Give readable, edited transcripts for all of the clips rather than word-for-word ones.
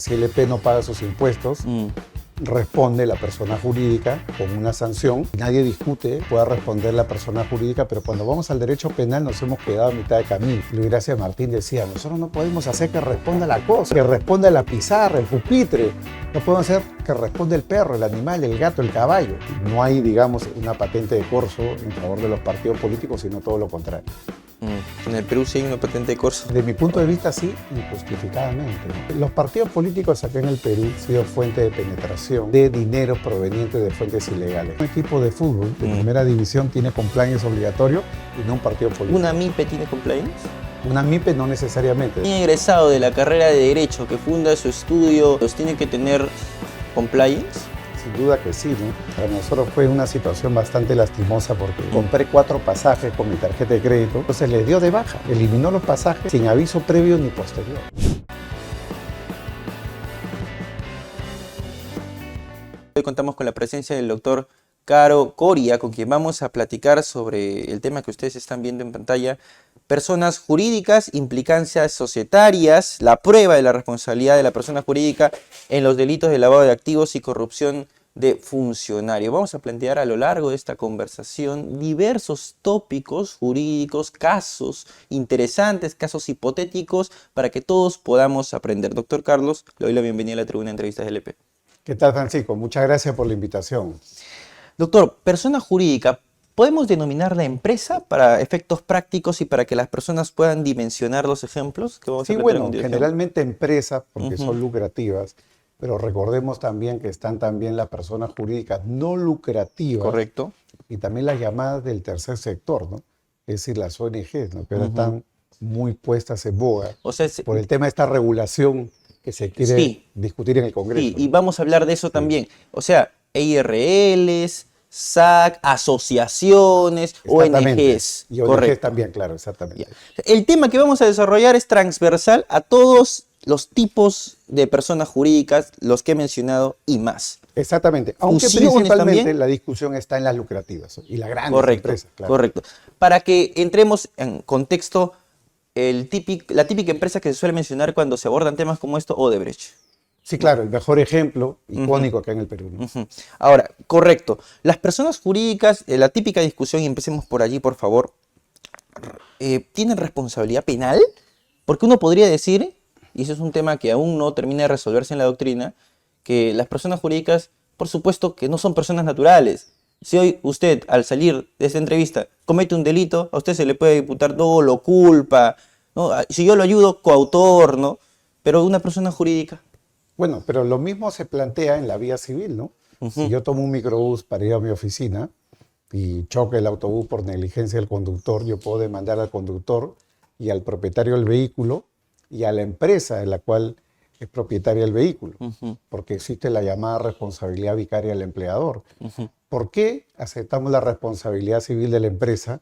Si el EP no paga sus impuestos, responde la persona jurídica con una sanción. Nadie discute, puede responder la persona jurídica, pero cuando vamos al derecho penal nos hemos quedado a mitad de camino. Luis Gracia Martín decía, nosotros no podemos hacer que responda la cosa, que responda la pizarra, el pupitre. No podemos hacer que responda el perro, el animal, el gato, el caballo. No hay, digamos, una patente de corso en favor de los partidos políticos, sino todo lo contrario. En el Perú sí hay una patente de corso. Desde mi punto de vista, sí, injustificadamente. Los partidos políticos acá en el Perú han sido fuente de penetración de dinero proveniente de fuentes ilegales. Un equipo de fútbol de primera división tiene compliance obligatorio y no un partido político. ¿Una MIPE tiene compliance? Una MIPE no necesariamente. Un egresado de la carrera de Derecho que funda su estudio, ¿los tiene que tener compliance? Sin duda que sí, ¿no? Para nosotros fue una situación bastante lastimosa porque compré 4 pasajes con mi tarjeta de crédito, entonces les dio de baja, eliminó los pasajes sin aviso previo ni posterior. Hoy contamos con la presencia del doctor Caro Coria, con quien vamos a platicar sobre el tema que ustedes están viendo en pantalla: personas jurídicas, implicancias societarias, la prueba de la responsabilidad de la persona jurídica en los delitos de lavado de activos y corrupción de funcionarios. Vamos a plantear a lo largo de esta conversación diversos tópicos jurídicos, casos interesantes, casos hipotéticos, para que todos podamos aprender. Doctor Carlos, le doy la bienvenida a la tribuna de entrevistas del EP. ¿Qué tal, Francisco? Muchas gracias por la invitación. Doctor, persona jurídica, ¿podemos denominarla empresa para efectos prácticos y para que las personas puedan dimensionar los ejemplos que vamos Sí, a plantear? bueno, generalmente empresas porque son lucrativas, pero recordemos también que están también las personas jurídicas no lucrativas. Correcto. Y también las llamadas del tercer sector, ¿no? Es decir, las ONGs, ¿no? Que ahora están muy puestas en boga, O sea, por el tema de esta regulación que se quiere discutir en el Congreso. Sí, y vamos a hablar de eso también. O sea, EIRLs, SAC, asociaciones, ONGs. Y ONGs correcto. también, claro, exactamente. El tema que vamos a desarrollar es transversal a todos los tipos de personas jurídicas, los que he mencionado y más. Exactamente, aunque Fusiones principalmente también. la discusión está en las lucrativas y las grandes Correcto, empresas. Claro. correcto. Para que entremos en contexto, la típica empresa que se suele mencionar cuando se abordan temas como esto, Odebrecht. Sí, claro, el mejor ejemplo icónico acá en el Perú, ¿no? Ahora, correcto. Las personas jurídicas, la típica discusión, y empecemos por allí, por favor, ¿tienen responsabilidad penal? Porque uno podría decir, y eso es un tema que aún no termina de resolverse en la doctrina, que las personas jurídicas, por supuesto, que no son personas naturales. Si hoy usted, al salir de esta entrevista, comete un delito, a usted se le puede imputar dolo, culpa, ¿no? Si yo lo ayudo, coautor, ¿no? Pero una persona jurídica. Bueno, pero lo mismo se plantea en la vía civil, ¿no? Si yo tomo un microbús para ir a mi oficina y choque el autobús por negligencia del conductor, yo puedo demandar al conductor y al propietario del vehículo y a la empresa de la cual es propietaria del vehículo, porque existe la llamada responsabilidad vicaria del empleador. ¿Por qué aceptamos la responsabilidad civil de la empresa?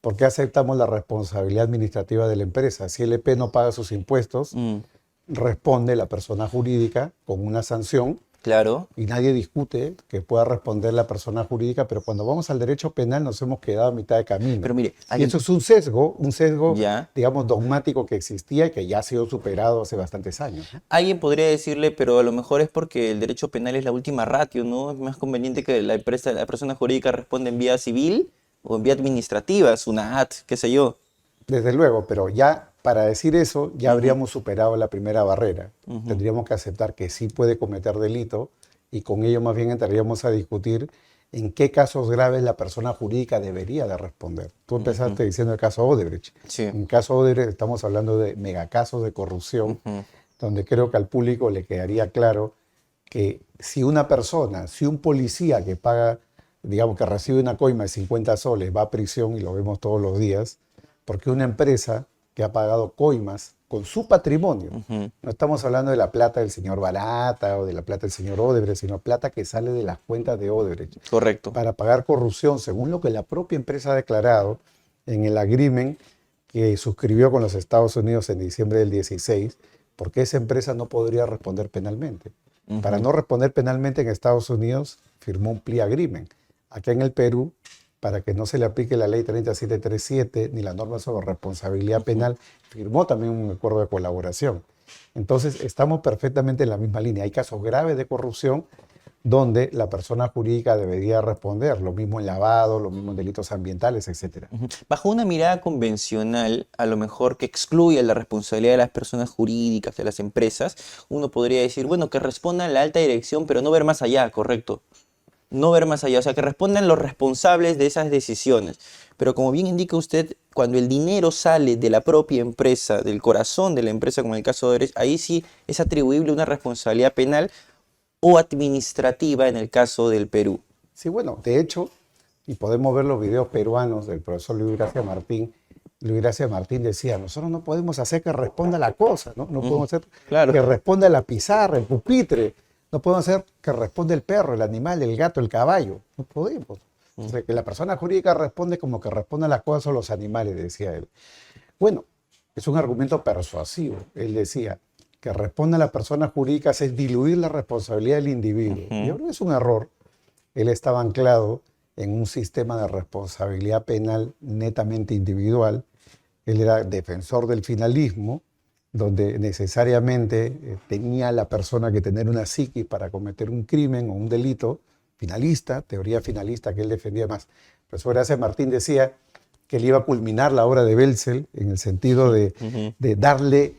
¿Por qué aceptamos la responsabilidad administrativa de la empresa? Si el EP no paga sus impuestos, responde la persona jurídica con una sanción. Claro. Y nadie discute que pueda responder la persona jurídica, pero cuando vamos al derecho penal nos hemos quedado a mitad de camino. Pero mire, y eso es un sesgo, ya, digamos, dogmático que existía y que ya ha sido superado hace bastantes años, ¿no? Alguien podría decirle, pero a lo mejor es porque el derecho penal es la última ratio, ¿no? Es más conveniente que la persona jurídica responda en vía civil o en vía administrativa, SUNAT, qué sé yo. Desde luego, pero ya para decir eso ya habríamos superado la primera barrera. Tendríamos que aceptar que sí puede cometer delito y con ello más bien entraríamos a discutir en qué casos graves la persona jurídica debería de responder. Tú empezaste diciendo el caso Odebrecht. Sí. En el caso Odebrecht estamos hablando de megacasos de corrupción, donde creo que al público le quedaría claro que si una persona, si un policía que paga, digamos que recibe una coima de 50 soles, va a prisión y lo vemos todos los días, porque una empresa que ha pagado coimas con su patrimonio, no estamos hablando de la plata del señor Barata o de la plata del señor Odebrecht, sino plata que sale de las cuentas de Odebrecht. Correcto. Para pagar corrupción, según lo que la propia empresa ha declarado en el agreement que suscribió con los Estados Unidos en diciembre del 16, porque esa empresa no podría responder penalmente. Para no responder penalmente en Estados Unidos, firmó un plea agreement. Acá en el Perú, para que no se le aplique la ley 3737 ni la norma sobre responsabilidad penal, firmó también un acuerdo de colaboración. Entonces, estamos perfectamente en la misma línea. Hay casos graves de corrupción donde la persona jurídica debería responder, lo mismo en lavado, lo mismo en delitos ambientales, etcétera. Bajo una mirada convencional, a lo mejor que excluye la responsabilidad de las personas jurídicas, de las empresas, uno podría decir, bueno, que respondan la alta dirección, pero no ver más allá, correcto. No ver más allá, o sea, que respondan los responsables de esas decisiones. Pero como bien indica usted, cuando el dinero sale de la propia empresa, del corazón de la empresa, como en el caso de Odebrecht, ahí sí es atribuible una responsabilidad penal o administrativa en el caso del Perú. Sí, bueno, de hecho, y podemos ver los videos peruanos del profesor Luis Gracia Martín. Luis Gracia Martín decía, nosotros no podemos hacer que responda la cosa, ¿no? No podemos hacer Claro. que responda la pizarra, el pupitre, no podemos hacer que responda el perro, el animal, el gato, el caballo, no podemos. O sea, que la persona jurídica responde como que respondan las cosas o los animales, decía él. Bueno, es un argumento persuasivo. Él decía que responda a las personas jurídicas es diluir la responsabilidad del individuo. Yo creo que es un error. Él estaba anclado en un sistema de responsabilidad penal netamente individual. Él era defensor del finalismo, donde necesariamente tenía la persona que tener una psiquis para cometer un crimen o un delito finalista, teoría finalista que él defendía más. El profesor Gracia Martín decía que él iba a culminar la obra de Belzel en el sentido de darle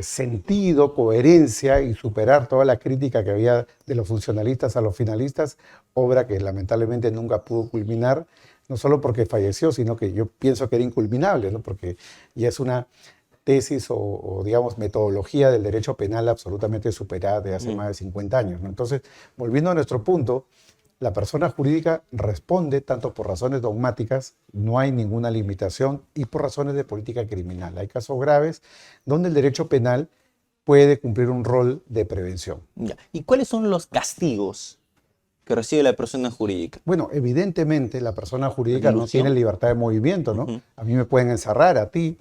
sentido, coherencia y superar toda la crítica que había de los funcionalistas a los finalistas, obra que lamentablemente nunca pudo culminar, no solo porque falleció, sino que yo pienso que era inculminable, ¿no? Porque ya es una tesis o, digamos, metodología del derecho penal absolutamente superada de hace más de 50 años, ¿no? Entonces, volviendo a nuestro punto, la persona jurídica responde tanto por razones dogmáticas, no hay ninguna limitación, y por razones de política criminal. Hay casos graves donde el derecho penal puede cumplir un rol de prevención. Ya. ¿Y cuáles son los castigos que recibe la persona jurídica? Bueno, evidentemente la persona jurídica no ¿Dilución? tiene libertad de movimiento, ¿no? A mí me pueden encerrar, a ti.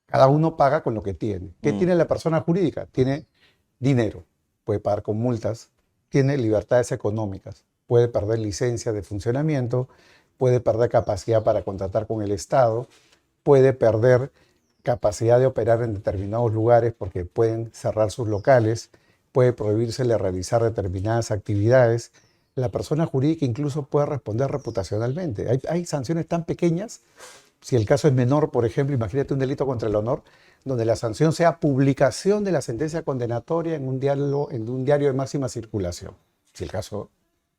Cada uno paga con lo que tiene. ¿Qué tiene la persona jurídica? Tiene dinero, puede pagar con multas, tiene libertades económicas, puede perder licencia de funcionamiento, puede perder capacidad para contratar con el Estado, puede perder capacidad de operar en determinados lugares porque pueden cerrar sus locales, puede prohibírsele realizar determinadas actividades. La persona jurídica incluso puede responder reputacionalmente. Hay sanciones tan pequeñas. Si el caso es menor, por ejemplo, imagínate un delito contra el honor, donde la sanción sea publicación de la sentencia condenatoria en un diario de máxima circulación. Si el caso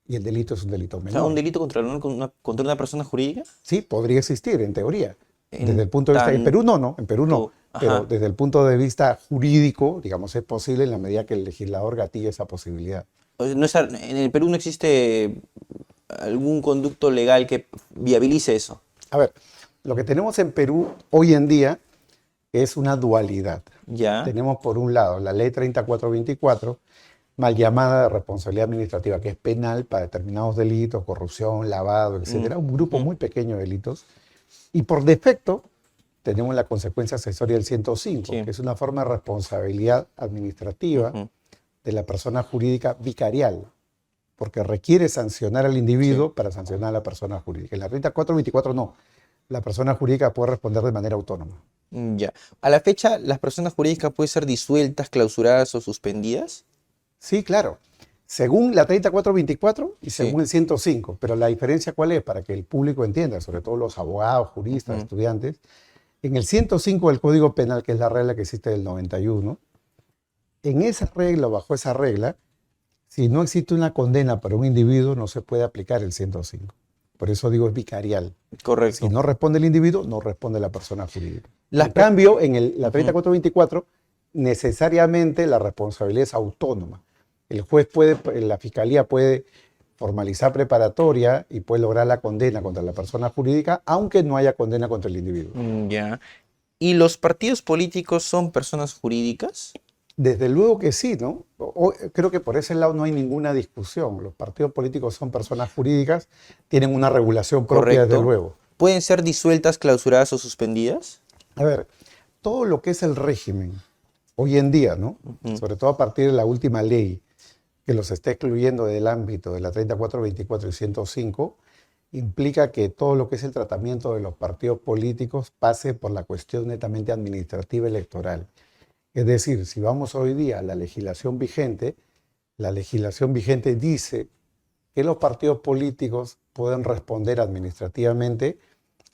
y el delito es un delito O sea, menor. ¿un delito contra el honor contra una persona jurídica? Sí, podría existir, en teoría. En Desde el punto de vista, en Perú no, en Perú no. Ajá. Pero desde el punto de vista jurídico, digamos, es posible en la medida que el legislador gatille esa posibilidad. O sea, en el Perú no existe algún conducto legal que viabilice eso. A ver, lo que tenemos en Perú hoy en día es una dualidad. Ya. Tenemos por un lado la ley 3424, mal llamada de responsabilidad administrativa, que es penal para determinados delitos, corrupción, lavado, etcétera, un grupo muy pequeño de delitos. Y por defecto tenemos la consecuencia accesoria del 105, Sí. que es una forma de responsabilidad administrativa de la persona jurídica vicarial, porque requiere sancionar al individuo para sancionar a la persona jurídica. En la 3424 no. La persona jurídica puede responder de manera autónoma. Ya. A la fecha, ¿las personas jurídicas pueden ser disueltas, clausuradas o suspendidas? Sí, claro. Según la 3424 y según Sí. el 105. Pero la diferencia, ¿cuál es? Para que el público entienda, sobre todo los abogados, juristas, estudiantes. En el 105 del Código Penal, que es la regla que existe del 91, en esa regla, bajo esa regla, si no existe una condena para un individuo, no se puede aplicar el 105. Por eso digo es vicarial. Correcto. Si no responde el individuo, no responde la persona jurídica. Las En cambio, en la 3424, necesariamente la responsabilidad es autónoma. El juez puede, la fiscalía puede formalizar preparatoria y puede lograr la condena contra la persona jurídica, aunque no haya condena contra el individuo. Ya. ¿Y los partidos políticos son personas jurídicas? Desde luego que sí, ¿no? Creo que por ese lado no hay ninguna discusión. Los partidos políticos son personas jurídicas, tienen una regulación propia, Correcto. desde luego. ¿Pueden ser disueltas, clausuradas o suspendidas? A ver, todo lo que es el régimen hoy en día, ¿no? Sobre todo a partir de la última ley que los está excluyendo del ámbito de la 3424 y 105, implica que todo lo que es el tratamiento de los partidos políticos pase por la cuestión netamente administrativa electoral. Es decir, si vamos hoy día a la legislación vigente dice que los partidos políticos pueden responder administrativamente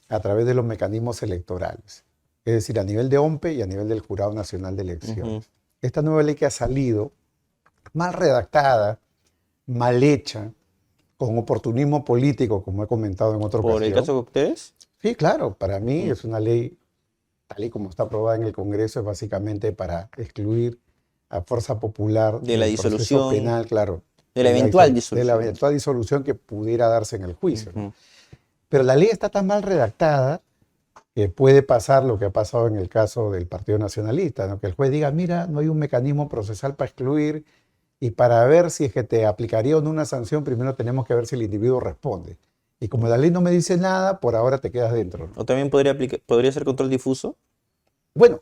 a través de los mecanismos electorales, es decir, a nivel de OMPE y a nivel del Jurado Nacional de Elecciones. Esta nueva ley que ha salido, mal redactada, mal hecha, con oportunismo político, como he comentado en otra ¿Por el ocasión. caso de ustedes? Sí, claro, para mí es una ley, tal y como está aprobada en el Congreso, es básicamente para excluir a Fuerza Popular De la del proceso disolución, penal, claro, de la eventual de la disolución. eventual disolución que pudiera darse en el juicio, ¿no? Ujú. Pero la ley está tan mal redactada que puede pasar lo que ha pasado en el caso del Partido Nacionalista, ¿no? Que el juez diga, mira, no hay un mecanismo procesal para excluir y para ver si es que te aplicaría o no una sanción, primero tenemos que ver si el individuo responde. Y como la ley no me dice nada, por ahora te quedas dentro, ¿no? ¿O también podría ser control difuso? Bueno,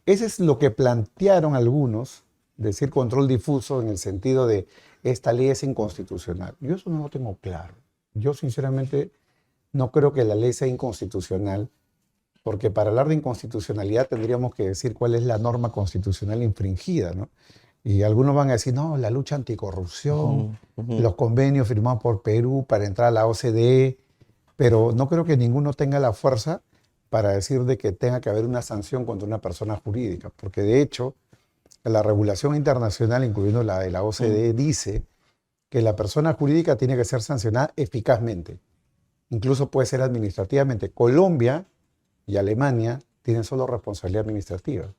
ese es lo que plantearon algunos, decir control difuso en el sentido de esta ley es inconstitucional. Yo eso no lo tengo claro. Yo sinceramente no creo que la ley sea inconstitucional, porque para hablar de inconstitucionalidad tendríamos que decir cuál es la norma constitucional infringida, ¿no? Y algunos van a decir, no, la lucha anticorrupción, los convenios firmados por Perú para entrar a la OCDE, pero no creo que ninguno tenga la fuerza para decir de que tenga que haber una sanción contra una persona jurídica, porque de hecho la regulación internacional, incluyendo la de la OCDE, dice que la persona jurídica tiene que ser sancionada eficazmente, incluso puede ser administrativamente. Colombia y Alemania tienen solo responsabilidad administrativa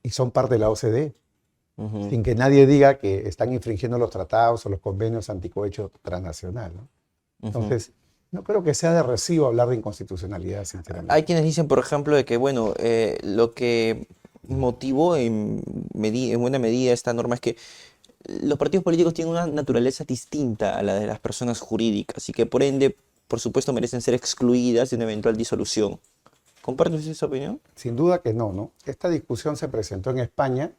y son parte de la OCDE, sin que nadie diga que están infringiendo los tratados o los convenios anticohecho transnacional, ¿no? Entonces, no creo que sea de recibo hablar de inconstitucionalidad, sinceramente. Hay quienes dicen, por ejemplo, de que, bueno, lo que motivó en buena medida esta norma es que los partidos políticos tienen una naturaleza distinta a la de las personas jurídicas y que por ende, por supuesto, merecen ser excluidas de una eventual disolución. ¿Compartes esa opinión? Sin duda que no, ¿no? Esta discusión se presentó en España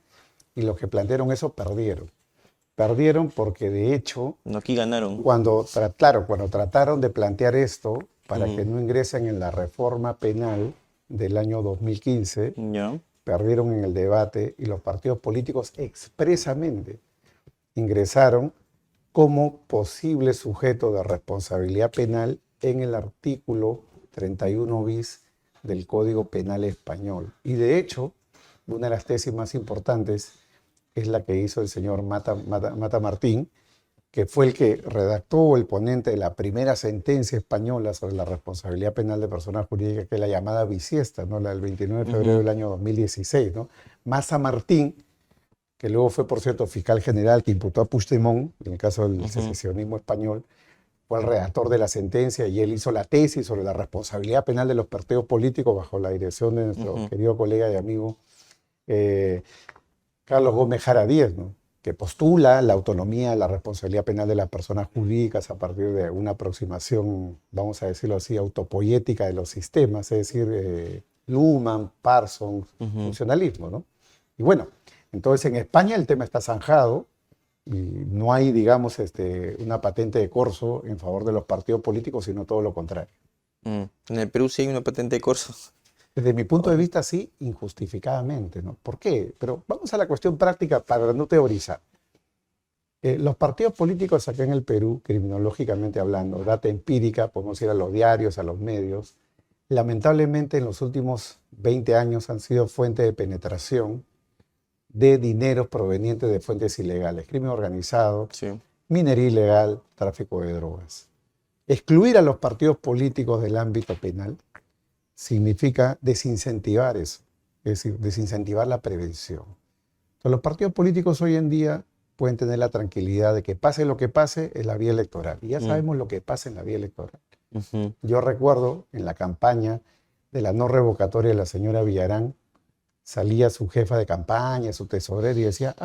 y los que plantearon eso perdieron. Perdieron porque, de hecho, No, aquí ganaron. cuando trataron de plantear esto para que no ingresen en la reforma penal del año 2015, Ya. perdieron en el debate y los partidos políticos expresamente ingresaron como posible sujeto de responsabilidad penal en el artículo 31 bis del Código Penal Español. Y de hecho, una de las tesis más importantes es la que hizo el señor Mata Martín, que fue el que redactó, el ponente de la primera sentencia española sobre la responsabilidad penal de personas jurídicas, que es la llamada bisiesta, ¿no? La del 29 de febrero del año 2016, ¿no? Mata Martín, que luego fue, por cierto, fiscal general que imputó a Puigdemont, en el caso del secesionismo español, fue el redactor de la sentencia y él hizo la tesis sobre la responsabilidad penal de los partidos políticos bajo la dirección de nuestro querido colega y amigo Carlos Gómez Jaradíez, ¿no? Que postula la autonomía, la responsabilidad penal de las personas jurídicas a partir de una aproximación, vamos a decirlo así, autopoética de los sistemas, es decir, Luhmann, Parsons, funcionalismo, ¿no? Y bueno, entonces en España el tema está zanjado y no hay, digamos, una patente de corso en favor de los partidos políticos, sino todo lo contrario. En el Perú sí hay una patente de corso. Desde mi punto de vista, sí, injustificadamente, ¿no? ¿Por qué? Pero vamos a la cuestión práctica para no teorizar. Los partidos políticos acá en el Perú, criminológicamente hablando, data empírica, podemos ir a los diarios, a los medios, lamentablemente en los últimos 20 años han sido fuente de penetración de dineros provenientes de fuentes ilegales, crimen organizado, Sí. minería ilegal, tráfico de drogas. Excluir a los partidos políticos del ámbito penal significa desincentivar eso, es decir, desincentivar la prevención. Entonces, los partidos políticos hoy en día pueden tener la tranquilidad de que pase lo que pase en la vía electoral. Y ya sabemos lo que pasa en la vía electoral. Yo recuerdo en la campaña de la no revocatoria de la señora Villarán, salía su jefa de campaña, su tesorero, y decía,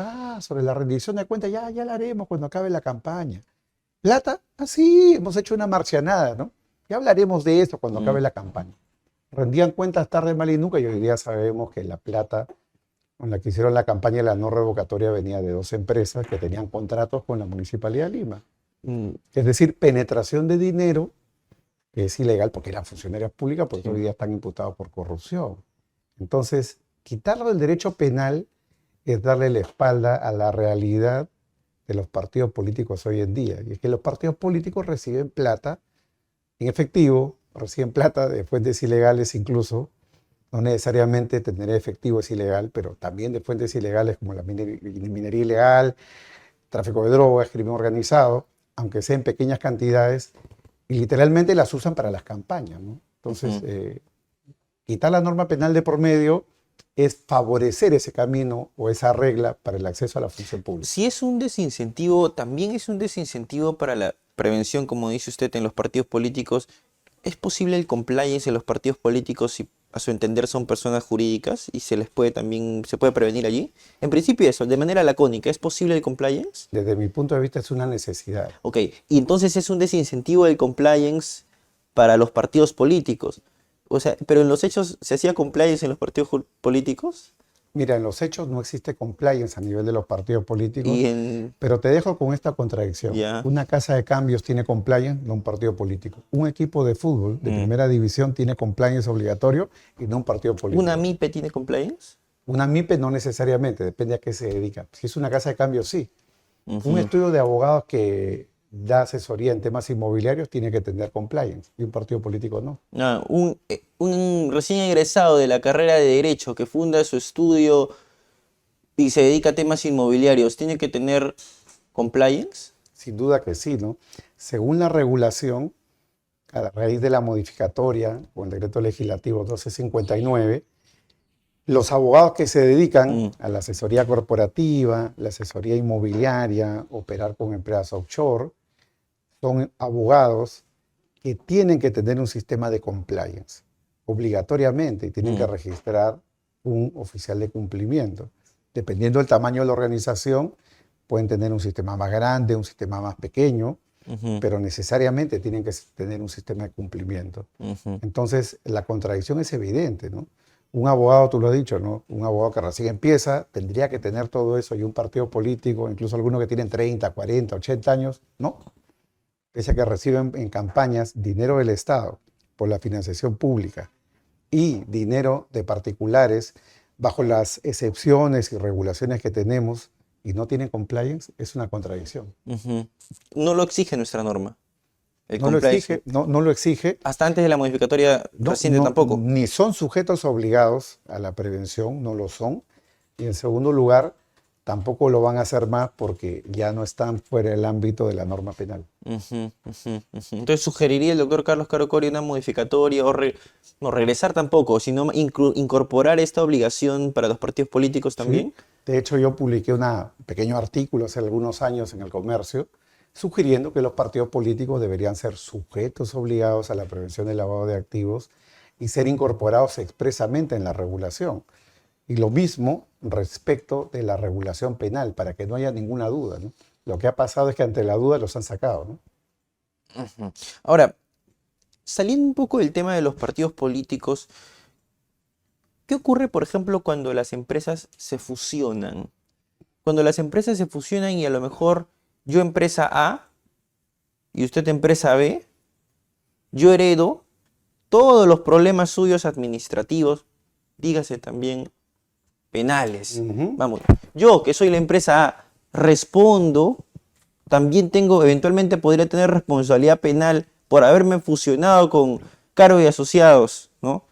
sobre la rendición de cuentas ya la haremos cuando acabe la campaña. ¿Plata? Sí, hemos hecho una marcianada, ¿no? Ya hablaremos de eso cuando acabe la campaña. Rendían cuentas tarde, mal y nunca, y hoy día sabemos que la plata con la que hicieron la campaña de la no revocatoria venía de 2 empresas que tenían contratos con la Municipalidad de Lima. Es decir, penetración de dinero que es ilegal porque eran funcionarias públicas, porque hoy día están imputados por corrupción. Entonces, quitarlo del derecho penal es darle la espalda a la realidad de los partidos políticos hoy en día. Y es que los partidos políticos reciben plata en efectivo, reciben plata de fuentes ilegales incluso. No necesariamente tener efectivo es ilegal, pero también de fuentes ilegales como la minería ilegal, tráfico de drogas, crimen organizado, aunque sea en pequeñas cantidades, y literalmente las usan para las campañas, ¿no? Entonces, quitar la norma penal de por medio es favorecer ese camino o esa regla para el acceso a la función pública. Si es un desincentivo, también es un desincentivo para la prevención, como dice usted, en los partidos políticos. ¿Es posible el compliance en los partidos políticos si a su entender son personas jurídicas y se les puede también, se puede prevenir allí? En principio eso, de manera lacónica, ¿es posible el compliance? Desde mi punto de vista es una necesidad. Ok, y entonces es un desincentivo el compliance para los partidos políticos. O sea, pero en los hechos, ¿se hacía compliance en los partidos políticos? Mira, en los hechos no existe compliance a nivel de los partidos políticos, Y en... pero te dejo con esta contradicción. Ya. Una casa de cambios tiene compliance, no un partido político. Un equipo de fútbol de primera división tiene compliance obligatorio y no un partido político. ¿Una MIPE tiene compliance? Una MIPE no necesariamente, depende a qué se dedica. Si es una casa de cambios, sí. Ujú. Un estudio de abogados que da asesoría en temas inmobiliarios tiene que tener compliance y un partido político no. Ah, un recién egresado de la carrera de Derecho que funda su estudio y se dedica a temas inmobiliarios, ¿tiene que tener compliance? Sin duda que sí, ¿no? Según la regulación, a raíz de la modificatoria o el decreto legislativo 1259, los abogados que se dedican a la asesoría corporativa, la asesoría inmobiliaria, operar con empresas offshore, son abogados que tienen que tener un sistema de compliance obligatoriamente y tienen que registrar un oficial de cumplimiento. Dependiendo del tamaño de la organización, pueden tener un sistema más grande, un sistema más pequeño, pero necesariamente tienen que tener un sistema de cumplimiento. Entonces, la contradicción es evidente, ¿no? Un abogado, tú lo has dicho, ¿no? Un abogado que recién empieza tendría que tener todo eso y un partido político, incluso algunos que tienen 30, 40, 80 años, no. Pese a que reciben en campañas dinero del Estado por la financiación pública y dinero de particulares bajo las excepciones y regulaciones que tenemos y no tienen compliance, es una contradicción. No lo exige nuestra norma. El No lo compliance. exige, no lo exige. Hasta antes de la modificatoria reciente tampoco. Ni son sujetos obligados a la prevención, no lo son. Y en segundo lugar, tampoco lo van a hacer más porque ya no están fuera del ámbito de la norma penal. Entonces sugeriría el doctor Carlos Caro Coria una modificatoria o no regresar tampoco, sino incorporar esta obligación para los partidos políticos también. ¿Sí? De hecho, yo publiqué un pequeño artículo hace algunos años en El Comercio sugiriendo que los partidos políticos deberían ser sujetos obligados a la prevención del lavado de activos y ser incorporados expresamente en la regulación. Y lo mismo respecto de la regulación penal, para que no haya ninguna duda, ¿no? Lo que ha pasado es que ante la duda los han sacado, ¿no? Ahora, saliendo un poco del tema de los partidos políticos, ¿qué ocurre, por ejemplo, cuando las empresas se fusionan? Cuando las empresas se fusionan y a lo mejor yo empresa A y usted empresa B, yo heredo todos los problemas suyos administrativos, dígase también penales. Vamos, yo que soy la empresa A, respondo, también eventualmente podría tener responsabilidad penal por haberme fusionado con Caro y Asociados, ¿no?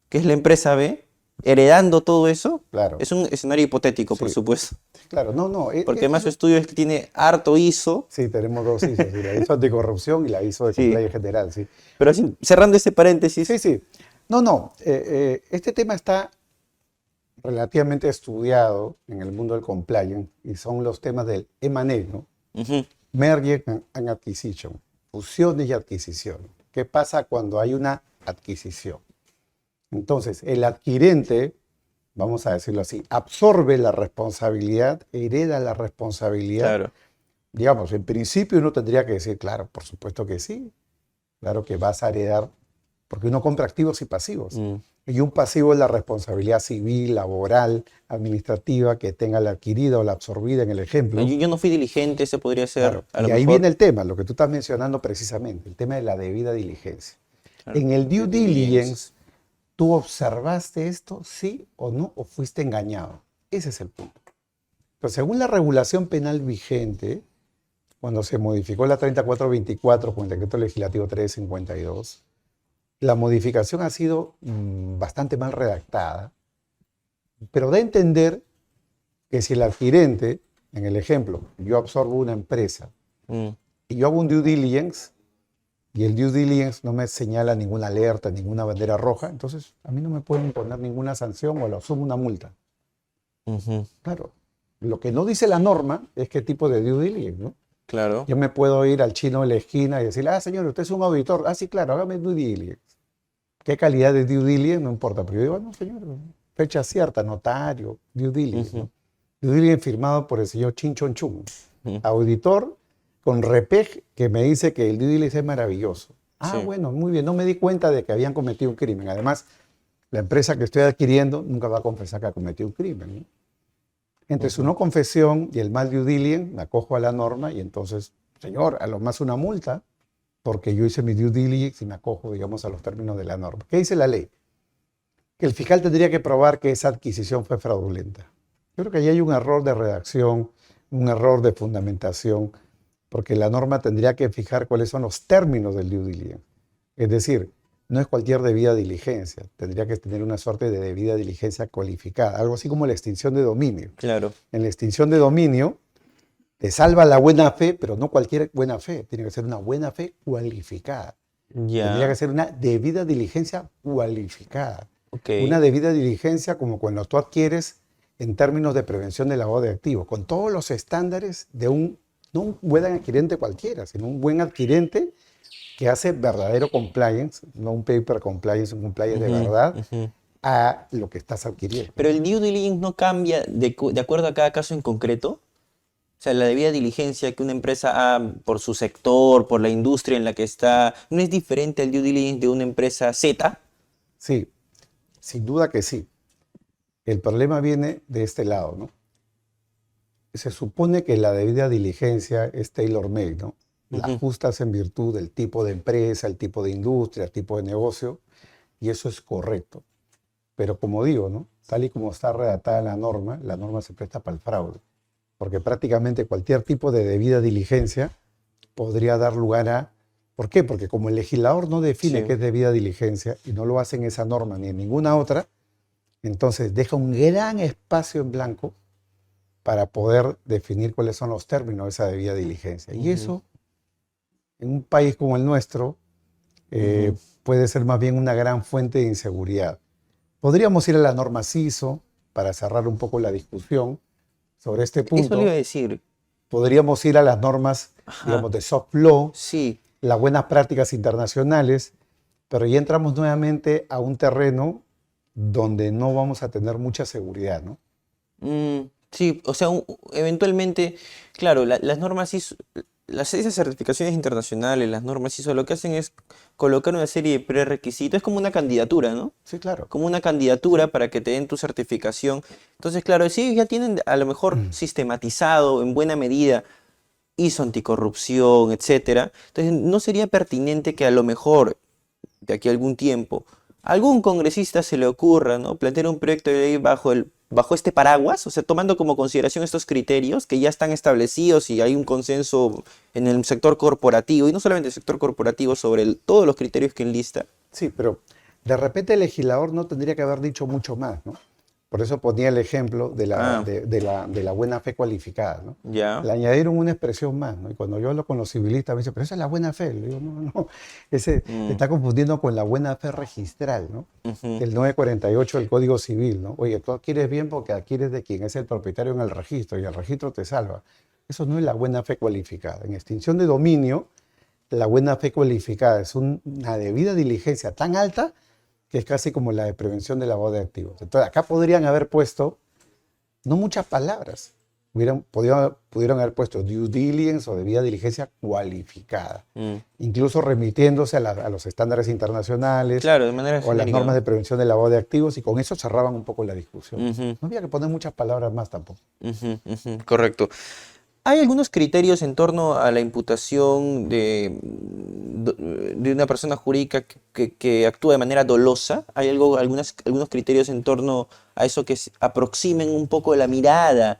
Que es la empresa B, heredando todo eso. Claro. Es un escenario hipotético, por supuesto. Claro, no. Porque además su estudio es que tiene harto ISO. Sí, tenemos dos ISOs, la ISO anticorrupción y la ISO de compliance general, sí. Pero así, cerrando este paréntesis. Sí. No. Este tema está relativamente estudiado en el mundo del compliance y son los temas del M&A, ¿no? Merger and Acquisition, fusiones y adquisición. ¿Qué pasa cuando hay una adquisición? Entonces, el adquirente, vamos a decirlo así, absorbe la responsabilidad, hereda la responsabilidad. Claro. Digamos, en principio uno tendría que decir, claro, por supuesto que sí, claro que vas a heredar, porque uno compra activos y pasivos. Y un pasivo es la responsabilidad civil, laboral, administrativa que tenga la adquirida o la absorbida en el ejemplo. Yo no fui diligente, ese podría ser. Claro. Y ahí viene el tema, lo que tú estás mencionando precisamente, el tema de la debida diligencia. Claro. En el due diligence, ¿tú observaste esto, sí o no, o fuiste engañado? Ese es el punto. Pues según la regulación penal vigente, cuando se modificó la 3424 con el decreto legislativo 352, la modificación ha sido bastante mal redactada, pero da a entender que si el adquirente, en el ejemplo, yo absorbo una empresa Mm, y yo hago un due diligence y el due diligence no me señala ninguna alerta, ninguna bandera roja, entonces a mí no me pueden poner ninguna sanción o le asumo una multa. ujú, Claro, lo que no dice la norma es qué tipo de due diligence, ¿no? claro. Yo me puedo ir al chino de la esquina y decirle, señor, usted es un auditor. Sí, claro, hágame due diligence. ¿Qué calidad de due diligence? No importa, pero yo digo, no, señor, fecha cierta, notario, due diligence, Ujú, ¿no? Due diligence firmado por el señor Chin Chon Chung, ujú, auditor con REPEG que me dice que el due diligence es maravilloso. sí. Bueno, muy bien, no me di cuenta de que habían cometido un crimen. Además, la empresa que estoy adquiriendo nunca va a confesar que ha cometido un crimen, ¿no? Entre su Ujú. no confesión y el mal due diligence, me acojo a la norma y entonces, señor, a lo más una multa, porque yo hice mi due diligence y me acojo, digamos, a los términos de la norma. ¿Qué dice la ley? Que el fiscal tendría que probar que esa adquisición fue fraudulenta. Yo creo que ahí hay un error de redacción, un error de fundamentación, porque la norma tendría que fijar cuáles son los términos del due diligence. Es decir, no es cualquier debida diligencia, tendría que tener una suerte de debida diligencia cualificada, algo así como la extinción de dominio. Claro. En la extinción de dominio, te salva la buena fe, pero no cualquier buena fe, tiene que ser una buena fe cualificada. Tendría que Ya. ser una debida diligencia cualificada. Ok. Una debida diligencia como cuando tú adquieres en términos de prevención de lavado de activos, con todos los estándares de no un buen adquirente cualquiera, sino un buen adquirente que hace verdadero compliance, no un paper compliance, un compliance de Ujú, verdad ujú. a lo que estás adquiriendo. Pero el due diligence no cambia de acuerdo a cada caso en concreto. O sea, la debida diligencia que una empresa por su sector, por la industria en la que está, no es diferente al due diligence de una empresa Z. Sí, sin duda que sí. El problema viene de este lado, ¿no? Se supone que la debida diligencia es tailor-made, ¿no? La Ujú, ajustas en virtud del tipo de empresa, el tipo de industria, el tipo de negocio, y eso es correcto. Pero como digo, ¿no? Tal y como está redactada la norma se presta para el fraude, porque prácticamente cualquier tipo de debida diligencia podría dar lugar a... ¿Por qué? Porque como el legislador no define qué sí. es debida diligencia y no lo hace en esa norma ni en ninguna otra, entonces deja un gran espacio en blanco para poder definir cuáles son los términos de esa debida diligencia. Y Ujú, eso, en un país como el nuestro, ujú. puede ser más bien una gran fuente de inseguridad. Podríamos ir a la norma CISO para cerrar un poco la discusión sobre este Eso le iba punto. a decir. Podríamos ir a las normas, Ajá. digamos, de soft law, Sí. las buenas prácticas internacionales, pero ya entramos nuevamente a un terreno donde no vamos a tener mucha seguridad, ¿no? Sí, o sea, eventualmente, claro, las normas ISO, esas certificaciones internacionales, las normas ISO, lo que hacen es colocar una serie de prerequisitos, es como una candidatura, ¿no? Sí, claro. Como una candidatura para que te den tu certificación. Entonces, claro, sí, ya tienen a lo mejor Mm. sistematizado en buena medida ISO anticorrupción, etcétera. Entonces, no sería pertinente que a lo mejor de aquí a algún tiempo, a algún congresista se le ocurra, ¿no? Plantear un proyecto de ley bajo este paraguas, o sea, tomando como consideración estos criterios que ya están establecidos y hay un consenso en el sector corporativo, y no solamente el sector corporativo, sobre todos los criterios que enlista. Sí, pero de repente el legislador no tendría que haber dicho mucho más, ¿no? Por eso ponía el ejemplo Ah, de la buena fe cualificada, ¿no? ya. Le añadieron una expresión más, ¿no? Y cuando yo hablo con los civilistas me dicen, pero esa es la buena fe. Le digo, no, no, ese te Mm, está confundiendo con la buena fe registral, ¿no? ujú, El 948 del Código Civil, ¿no? Oye, tú adquieres bien porque adquieres de quien es el propietario en el registro y el registro te salva. Eso no es la buena fe cualificada. En extinción de dominio, la buena fe cualificada es una debida diligencia tan alta que es casi como la de prevención de lavado de activos. Entonces, acá podrían haber puesto, no muchas palabras, pudieron haber puesto due diligence o debida diligencia cualificada, mm. incluso remitiéndose a los estándares internacionales Claro, de manera o a las genérica, normas ¿no? de prevención de lavado de activos y con eso cerraban un poco la discusión. Ujú, No había que poner muchas palabras más tampoco. ujú, ujú, correcto. ¿Hay algunos criterios en torno a la imputación de una persona jurídica que actúa de manera dolosa? ¿Hay algunos criterios en torno a eso que aproximen un poco la mirada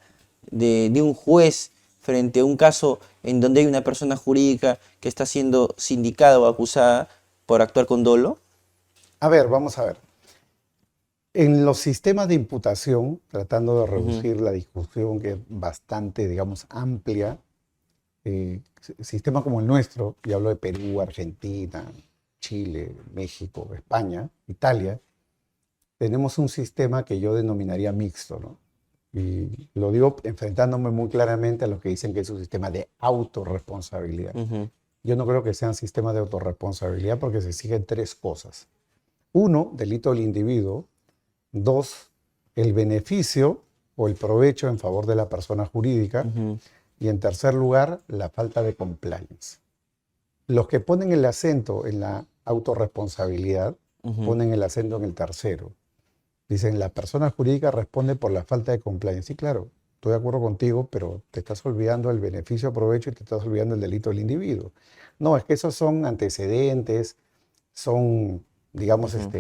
de un juez frente a un caso en donde hay una persona jurídica que está siendo sindicada o acusada por actuar con dolo? A ver, vamos a ver. En los sistemas de imputación, tratando de Ujú, reducir la discusión que es bastante, digamos, amplia, sistemas como el nuestro, y hablo de Perú, Argentina, Chile, México, España, Italia, tenemos un sistema que yo denominaría mixto, ¿no? Y lo digo enfrentándome muy claramente a los que dicen que es un sistema de autorresponsabilidad. ujú, Yo no creo que sean sistemas de autorresponsabilidad porque se exigen tres cosas. Uno, delito del individuo. Dos, el beneficio o el provecho en favor de la persona jurídica. ujú, Y en tercer lugar, la falta de compliance. Los que ponen el acento en la autorresponsabilidad ujú. ponen el acento en el tercero. Dicen, la persona jurídica responde por la falta de compliance. Sí, claro, estoy de acuerdo contigo, pero te estás olvidando el beneficio o provecho y te estás olvidando el delito del individuo. No, es que esos son antecedentes, son, digamos, Ujú,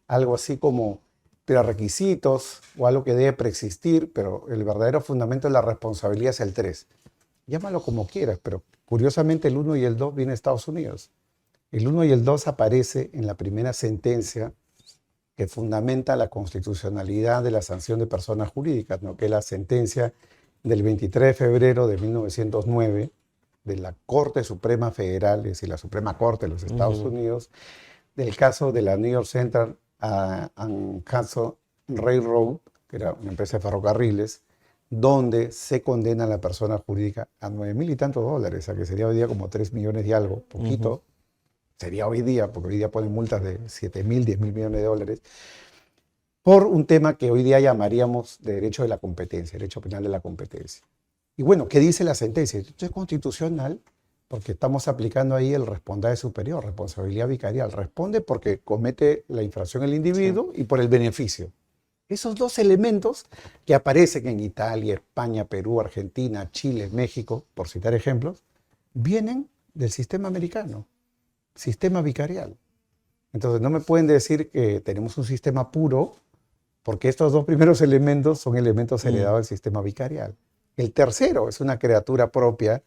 algo así como prerequisitos o algo que debe preexistir, pero el verdadero fundamento de la responsabilidad es el 3. Llámalo como quieras, pero curiosamente el uno y el 2 vienen de Estados Unidos. El uno y el 2 aparece en la primera sentencia que fundamenta la constitucionalidad de la sanción de personas jurídicas, ¿no? Que es la sentencia del 23 de febrero de 1909 de la Corte Suprema Federal, es decir, la Suprema Corte de los Estados ujú, Unidos, del caso de la New York Central and Hudson Railroad, que era una empresa de ferrocarriles, donde se condena a la persona jurídica a 9.000 y tantos dólares, a que sería hoy día como 3 millones y algo, ujú. poquito, sería hoy día, porque hoy día ponen multas de 7.000, 10.000 millones de dólares, por un tema que hoy día llamaríamos de derecho de la competencia, derecho penal de la competencia. Y bueno, ¿qué dice la sentencia? Esto es constitucional porque estamos aplicando ahí el responde superior, responsabilidad vicarial. Responde porque comete la infracción el Sí. individuo y por el beneficio. Esos dos elementos que aparecen en Italia, España, Perú, Argentina, Chile, México, por citar ejemplos, vienen del sistema americano, sistema vicarial. Entonces no me pueden decir que tenemos un sistema puro porque estos dos primeros elementos son elementos Mm, heredados del sistema vicarial. El tercero es una criatura propia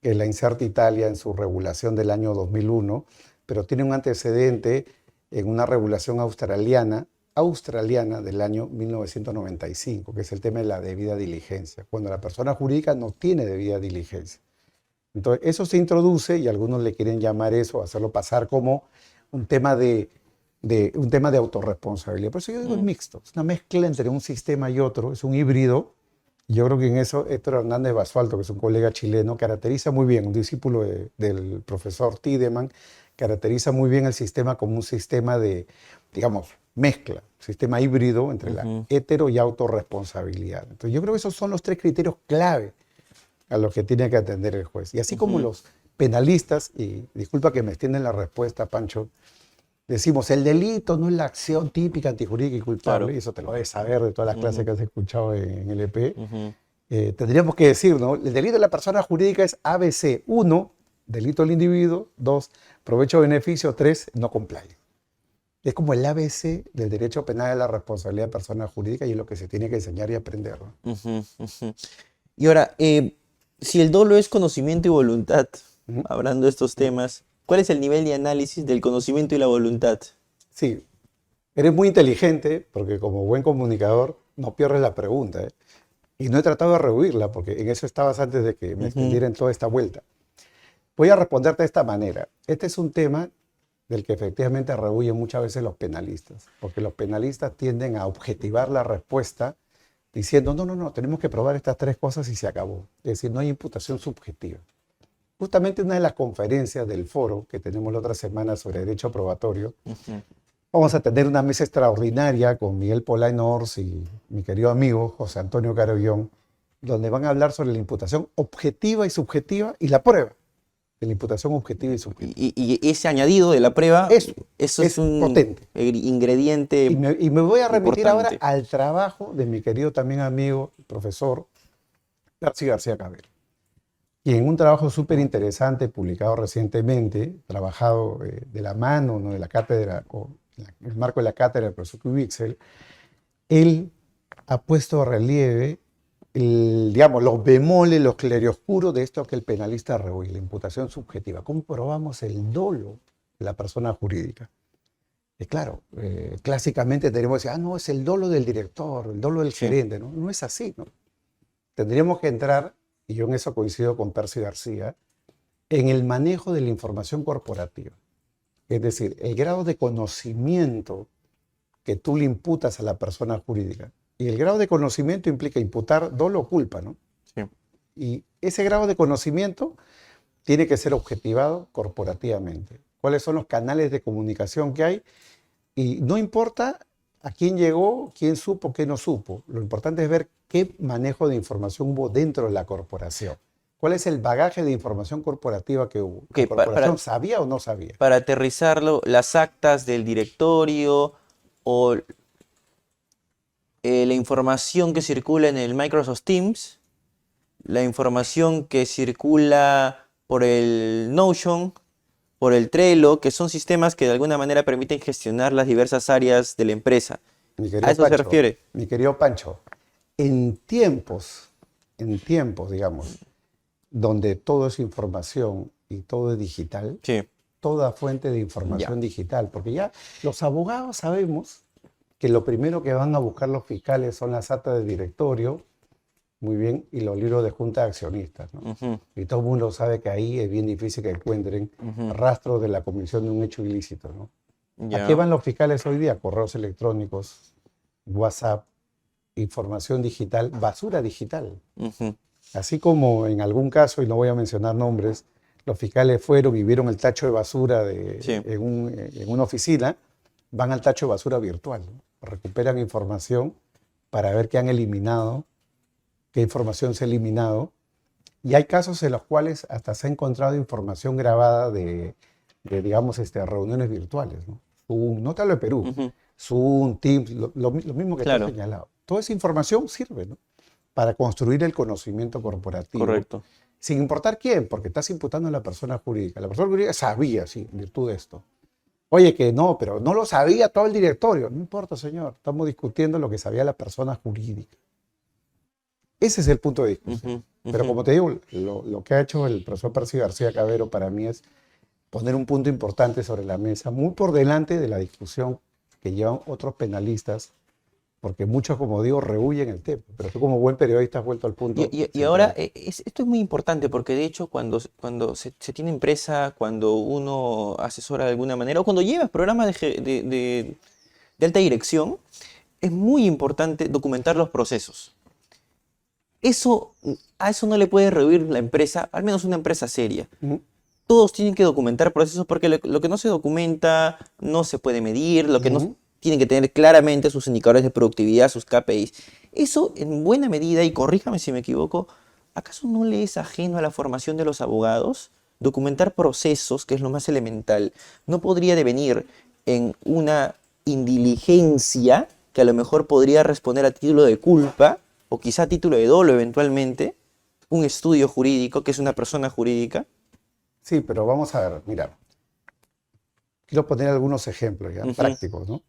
que la inserta Italia en su regulación del año 2001, pero tiene un antecedente en una regulación australiana del año 1995, que es el tema de la debida diligencia, cuando la persona jurídica no tiene debida diligencia. Entonces, eso se introduce y algunos le quieren llamar eso, hacerlo pasar como un tema un tema de autorresponsabilidad. Por eso yo digo es mm, mixto, es una mezcla entre un sistema y otro, es un híbrido. Y yo creo que en eso Héctor Hernández Basualto, que es un colega chileno, caracteriza muy bien, un discípulo del profesor Tiedemann, caracteriza muy bien el sistema como un sistema de, digamos, mezcla, sistema híbrido entre la ujú, hetero y autorresponsabilidad. Entonces yo creo que esos son los tres criterios clave a los que tiene que atender el juez. Y así como ujú. los penalistas, y disculpa que me extienden la respuesta, Pancho, decimos, el delito no es la acción típica antijurídica y culpable, y Claro. eso te lo debes saber de todas las clases Ujú, que has escuchado en el EP. ujú, Tendríamos que decir, ¿no? El delito de la persona jurídica es ABC. 1, delito del individuo. 2, provecho-beneficio. 3, no compliance. Es como el ABC del derecho penal de la responsabilidad de persona jurídica y es lo que se tiene que enseñar y aprender, ¿no? ujú, ujú. Y ahora, si el dolo es conocimiento y voluntad, Ujú. hablando de estos temas, ¿cuál es el nivel de análisis del conocimiento y la voluntad? Sí, eres muy inteligente porque como buen comunicador no pierdes la pregunta, ¿eh? Y no he tratado de rehuirla porque en eso estabas antes de que me Ujú, extendiera en toda esta vuelta. Voy a responderte de esta manera. Este es un tema del que efectivamente rehuyen muchas veces los penalistas, porque los penalistas tienden a objetivar la respuesta diciendo, no, no, no, tenemos que probar estas tres cosas y se acabó. Es decir, no hay imputación subjetiva. Justamente una de las conferencias del foro que tenemos la otra semana sobre derecho probatorio, ujú, vamos a tener una mesa extraordinaria con Miguel Polaino Ors y mi querido amigo José Antonio Carollón, donde van a hablar sobre la imputación objetiva y subjetiva y la prueba de la imputación objetiva y subjetiva. y ese añadido de la prueba, Eso eso es es un potente. ingrediente Y me voy a remitir ahora importante. al trabajo de mi querido también amigo, profesor Percy García Cabello. Y en un trabajo súper interesante publicado recientemente, trabajado de la mano, ¿no? De la cátedra, o en el marco de la cátedra del profesor Wixel, él ha puesto a relieve digamos, los bemoles, los claroscuros de esto que el penalista rehuye, la imputación subjetiva. ¿Cómo probamos el dolo de la persona jurídica? Y claro, clásicamente tendríamos que decir, no, es el dolo del director, el dolo del gerente, ¿no? No es así, ¿no? Tendríamos que entrar, y yo en eso coincido con Percy García, en el manejo de la información corporativa. Es decir, el grado de conocimiento que tú le imputas a la persona jurídica. Y el grado de conocimiento implica imputar dolo o culpa, ¿no? Sí. Y ese grado de conocimiento tiene que ser objetivado corporativamente. ¿Cuáles son los canales de comunicación que hay? Y no importa a quién llegó, quién supo, qué no supo. Lo importante es ver qué manejo de información hubo dentro de la corporación. ¿Cuál es el bagaje de información corporativa que hubo? Que ¿La corporación sabía o no sabía? para aterrizarlo, las actas del directorio o la información que circula en el Microsoft Teams, la información que circula por el Notion, por el Trello, que son sistemas que de alguna manera permiten gestionar las diversas áreas de la empresa. Mi ¿A querido eso se Pancho, refiere? mi querido Pancho, en tiempos, digamos, donde todo es información y todo es digital, Sí, toda fuente de ya. información digital, porque ya los abogados sabemos que lo primero que van a buscar los fiscales son las actas de directorio, muy bien, y los libros de junta de accionistas, ¿no? Ujú, Y todo el mundo sabe que ahí es bien difícil que encuentren ujú, rastros de la comisión de un hecho ilícito, ¿no? ¿A qué ya. van los fiscales hoy día? Correos electrónicos, WhatsApp, información digital, basura digital. Ujú, Así como en algún caso, y no voy a mencionar nombres, los fiscales fueron y vieron el tacho de basura sí, en una oficina, van al tacho de basura virtual, ¿no? Recuperan información para ver qué han eliminado, qué información se ha eliminado. Y hay casos en los cuales hasta se ha encontrado información grabada digamos, reuniones virtuales, ¿no? Zoom, no te hablo de Perú, ujú, Zoom, Teams, lo mismo que te he claro, señalado. Toda esa información sirve, ¿no? Para construir el conocimiento corporativo, correcto. sin importar quién, porque estás imputando a la persona jurídica. La persona jurídica sabía, sí, en virtud de esto. Oye, que no, pero no lo sabía todo el directorio. No importa, señor, estamos discutiendo lo que sabía la persona jurídica. Ese es el punto de discusión. Ujú, Pero ujú. como te digo, lo que ha hecho el profesor Percy García Cabero para mí es poner un punto importante sobre la mesa, muy por delante de la discusión que llevan otros penalistas, porque muchos, como digo, rehuyen el tema. Pero tú como buen periodista has vuelto al punto Y ahora, central. esto es muy importante porque de hecho cuando se tiene empresa, cuando uno asesora de alguna manera o cuando llevas programas de alta dirección, es muy importante documentar los procesos. Eso, a eso no le puede rehuir la empresa, al menos una empresa seria. Ujú, Todos tienen que documentar procesos porque lo que no se documenta no se puede medir, lo que no ujú. tienen que tener claramente sus indicadores de productividad, sus KPIs. Eso en buena medida, y corríjame si me equivoco, ¿acaso no le es ajeno a la formación de los abogados? Documentar procesos, que es lo más elemental, no podría devenir en una indiligencia que a lo mejor podría responder a título de culpa o quizá a título de dolo eventualmente, un estudio jurídico que es una persona jurídica. Sí, pero vamos a ver, mira, quiero poner algunos ejemplos ya Ujú, prácticos, ¿no?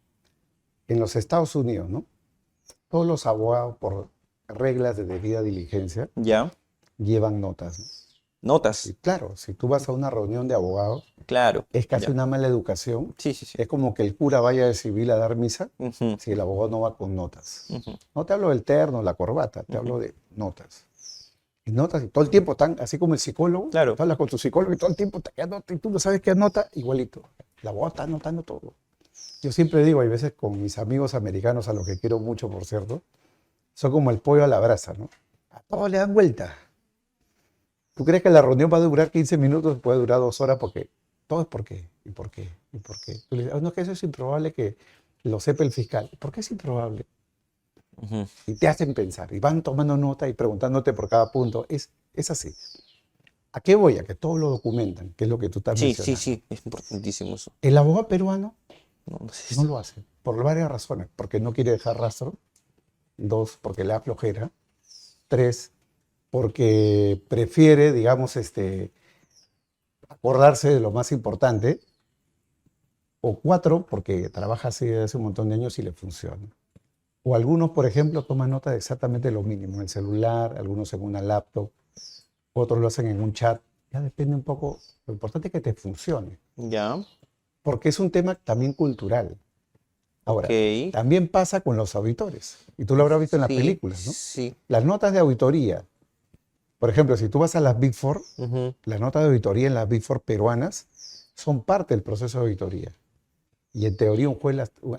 En los Estados Unidos, ¿no? Todos los abogados, por reglas de debida diligencia, ya, llevan notas, ¿no? Y notas, claro, si tú vas a una reunión de abogados, claro, es casi ya. una mala educación. Sí, sí, sí. Es como que el cura vaya de civil a dar misa Ujú, si el abogado no va con notas. ujú, No te hablo del terno, la corbata, te ujú. hablo de notas. Y notas, y todo el tiempo están, así como el psicólogo, Claro. tú hablas con tu psicólogo y todo el tiempo te anota y tú no sabes qué anota, igualito. El abogado está anotando todo. Yo siempre digo, hay veces con mis amigos americanos, a los que quiero mucho, por cierto, son como el pollo a la brasa, ¿no? A todos le dan vuelta. ¿Tú crees que la reunión va a durar 15 minutos? Puede durar 2 horas porque todo es por qué, y por qué, y por qué. Tú le dices, "Ah, no, es que eso es improbable que lo sepa el fiscal". ¿Por qué es improbable? Ujú. Y te hacen pensar, y van tomando nota y preguntándote por cada punto. Es así. ¿A qué voy? A que todos lo documentan, que es lo que tú estás Sí, sí, mencionando. sí, es importantísimo eso. El abogado peruano No, no sé no lo hace, por varias razones. Porque no quiere dejar rastro. 2, porque le da flojera. 3, porque prefiere, digamos, acordarse de lo más importante. O 4, porque trabaja así desde hace un montón de años y le funciona. O algunos, por ejemplo, toman nota de exactamente lo mínimo, en el celular, algunos en una laptop, otros lo hacen en un chat. Ya depende un poco, lo importante es que te funcione, Ya, porque es un tema también cultural. ok. Ahora, también pasa con los auditores, y tú lo habrás visto en las Sí, películas, ¿no? sí. Las notas de auditoría, por ejemplo, si tú vas a las Big Four, Ujú, las notas de auditoría en las Big Four peruanas son parte del proceso de auditoría. Y en teoría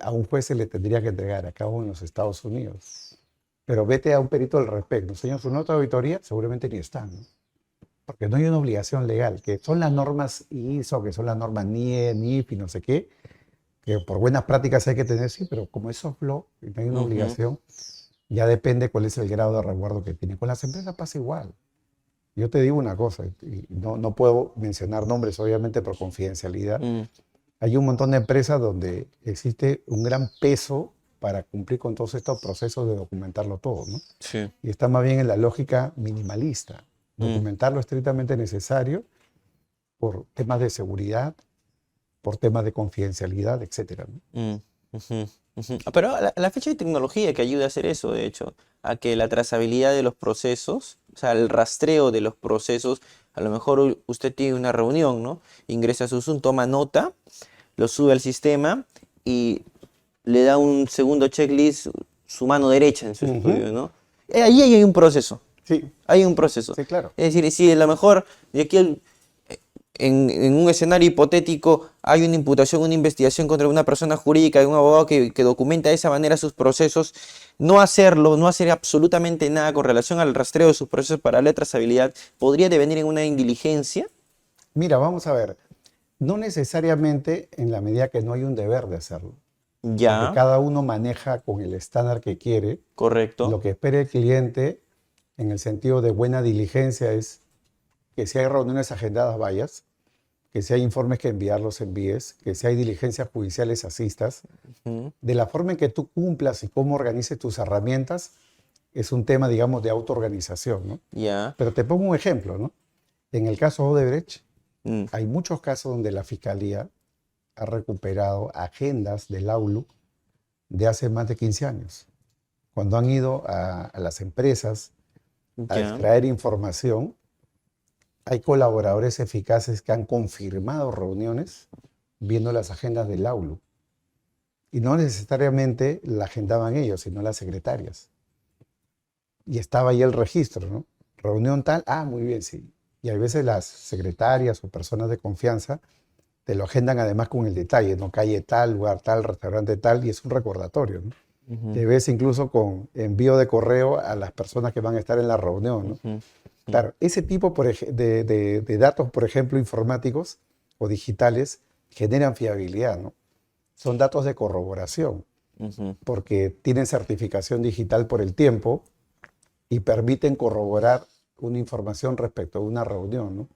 a un juez se le tendría que entregar a cabo en los Estados Unidos. Pero vete a un perito al respecto, señor, su nota de auditoría seguramente ni está, ¿no? Porque no hay una obligación legal, que son las normas ISO, que son las normas NIE, NIF y no sé qué, que por buenas prácticas hay que tener, sí, pero como es soft law y no hay una ujú, obligación, ya depende cuál es el grado de resguardo que tiene. Con las empresas pasa igual. Yo te digo una cosa, y no puedo mencionar nombres, obviamente, por confidencialidad. mm, Hay un montón de empresas donde existe un gran peso para cumplir con todos estos procesos de documentarlo todo, ¿no? sí. Y está más bien en la lógica minimalista, Mm, documentar lo estrictamente necesario por temas de seguridad, por temas de confidencialidad, etcétera, ¿no? mm, ujú, ujú. Pero a la fecha hay tecnología que ayuda a hacer eso, de hecho, a que la trazabilidad de los procesos, o sea, el rastreo de los procesos, a lo mejor usted tiene una reunión, ¿no? Ingresa su Zoom, toma nota, lo sube al sistema y le da un segundo checklist su mano derecha en su Ujú. estudio, ¿no? Ahí hay un proceso, Sí, hay un proceso. sí, claro. Es decir, si a lo mejor de aquí en un escenario hipotético hay una imputación, una investigación contra una persona jurídica, de un abogado que documenta de esa manera sus procesos, no hacerlo, no hacer absolutamente nada con relación al rastreo de sus procesos para la trazabilidad, podría devenir en una indiligencia. Mira, vamos a ver, no necesariamente en la medida que no hay un deber de hacerlo, porque Ya, cada uno maneja con el estándar que quiere. Lo correcto. que espera el cliente en el sentido de buena diligencia es que si hay reuniones agendadas vayas, que si hay informes que enviar los envíes, que si hay diligencias judiciales asistas. Ujú, De la forma en que tú cumplas y cómo organices tus herramientas es un tema, digamos, de autoorganización, ¿no? ya. Pero te pongo un ejemplo, ¿no? En el caso Odebrecht, Mm, hay muchos casos donde la fiscalía ha recuperado agendas del AULU de hace más de 15 años. Cuando han ido a las empresas a ya. extraer información, hay colaboradores eficaces que han confirmado reuniones viendo las agendas del AULU. Y no necesariamente la agendaban ellos, sino las secretarias. Y estaba ahí el registro, ¿no? Reunión tal, ah, muy bien, sí. Y a veces las secretarias o personas de confianza te lo agendan además con el detalle, ¿no? Calle tal, lugar tal, restaurante tal, y es un recordatorio, ¿no? Ujú, Te ves incluso con envío de correo a las personas que van a estar en la reunión, ¿no? ujú, ujú, Claro, ese tipo de datos, por ejemplo, informáticos o digitales, generan fiabilidad, ¿no? Son datos de corroboración, ujú, porque tienen certificación digital por el tiempo y permiten corroborar una información respecto a una reunión, ¿no?